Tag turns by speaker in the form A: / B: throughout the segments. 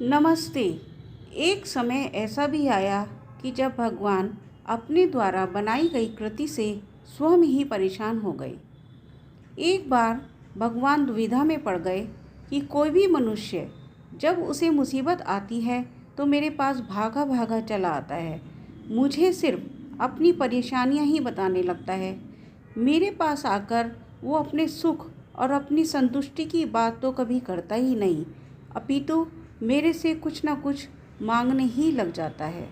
A: नमस्ते। एक समय ऐसा भी आया कि जब भगवान अपने द्वारा बनाई गई कृति से स्वयं ही परेशान हो गए। एक बार भगवान दुविधा में पड़ गए कि कोई भी मनुष्य जब उसे मुसीबत आती है तो मेरे पास भागा भागा चला आता है। मुझे सिर्फ अपनी परेशानियां ही बताने लगता है। मेरे पास आकर वो अपने सुख और अपनी संतुष्टि की बात तो कभी करता ही नहीं, अपितु मेरे से कुछ ना कुछ मांगने ही लग जाता है।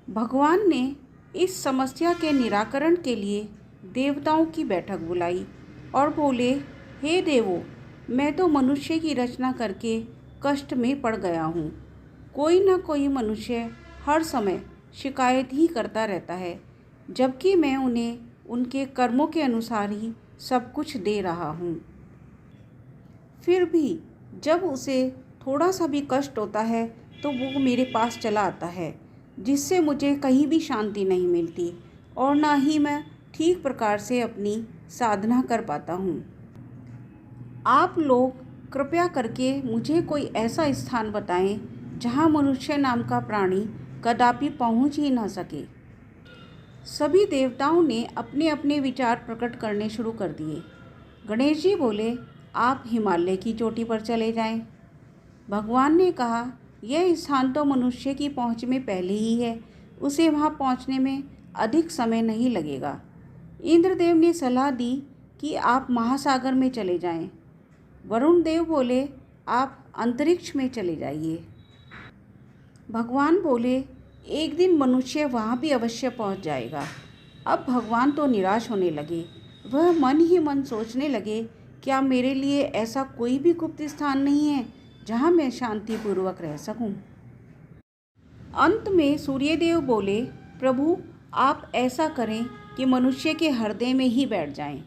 A: भगवान ने इस समस्या के निराकरण के लिए देवताओं की बैठक बुलाई और बोले, हे देवों, मैं तो मनुष्य की रचना करके कष्ट में पड़ गया हूँ। कोई ना कोई मनुष्य हर समय शिकायत ही करता रहता है, जबकि मैं उन्हें उनके कर्मों के अनुसार ही सब कुछ दे रहा हूँ। फिर भी जब उसे थोड़ा सा भी कष्ट होता है तो वो मेरे पास चला आता है, जिससे मुझे कहीं भी शांति नहीं मिलती और ना ही मैं ठीक प्रकार से अपनी साधना कर पाता हूँ। आप लोग कृपया करके मुझे कोई ऐसा स्थान बताएं जहाँ मनुष्य नाम का प्राणी कदापि पहुँच ही ना सके। सभी देवताओं ने अपने अपने विचार प्रकट करने शुरू कर दिए। गणेश जी बोले, आप हिमालय की चोटी पर चले जाएं। भगवान ने कहा, यह स्थान तो मनुष्य की पहुंच में पहले ही है, उसे वहां पहुंचने में अधिक समय नहीं लगेगा। इंद्रदेव ने सलाह दी कि आप महासागर में चले जाएं। वरुण देव बोले, आप अंतरिक्ष में चले जाइए। भगवान बोले, एक दिन मनुष्य वहां भी अवश्य पहुंच जाएगा। अब भगवान तो निराश होने लगे। वह मन ही मन सोचने लगे, क्या मेरे लिए ऐसा कोई भी गुप्त स्थान नहीं है जहाँ मैं शांतिपूर्वक रह सकूं। अंत में सूर्यदेव बोले, प्रभु, आप ऐसा करें कि मनुष्य के हृदय में ही बैठ जाएं।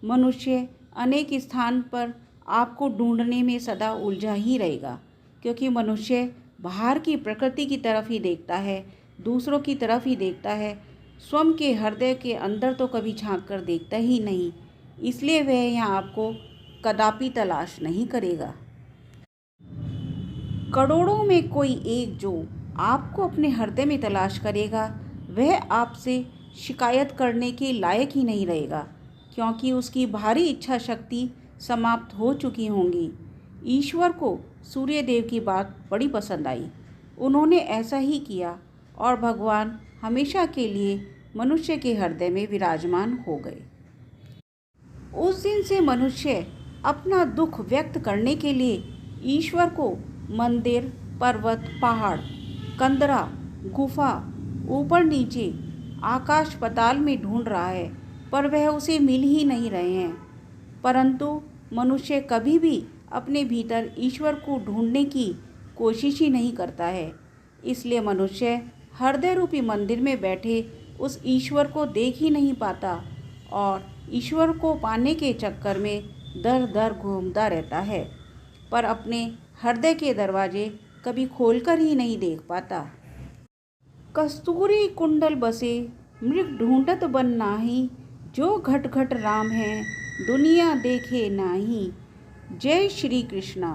A: मनुष्य अनेक स्थान पर आपको ढूंढने में सदा उलझा ही रहेगा, क्योंकि मनुष्य बाहर की प्रकृति की तरफ ही देखता है, दूसरों की तरफ ही देखता है, स्वयं के हृदय के अंदर तो कभी झांक कर देखता ही नहीं। इसलिए वह यहाँ आपको कदापि तलाश नहीं करेगा। करोड़ों में कोई एक जो आपको अपने हृदय में तलाश करेगा, वह आपसे शिकायत करने के लायक ही नहीं रहेगा, क्योंकि उसकी भारी इच्छा शक्ति समाप्त हो चुकी होंगी। ईश्वर को सूर्यदेव की बात बड़ी पसंद आई। उन्होंने ऐसा ही किया और भगवान हमेशा के लिए मनुष्य के हृदय में विराजमान हो गए। उस दिन से मनुष्य अपना दुख व्यक्त करने के लिए ईश्वर को मंदिर, पर्वत, पहाड़, कंदरा, गुफा, ऊपर नीचे, आकाश पाताल में ढूंढ रहा है, पर वह उसे मिल ही नहीं रहे हैं। परंतु मनुष्य कभी भी अपने भीतर ईश्वर को ढूंढने की कोशिश ही नहीं करता है। इसलिए मनुष्य हृदय रूपी मंदिर में बैठे उस ईश्वर को देख ही नहीं पाता और ईश्वर को पाने के चक्कर में दर दर घूमता रहता है, पर अपने हृदय के दरवाजे कभी खोलकर ही नहीं देख पाता। कस्तूरी कुंडल बसे मृग ढूंढत बन नाही, जो घट घट राम है दुनिया देखे नाही। जय श्री कृष्णा।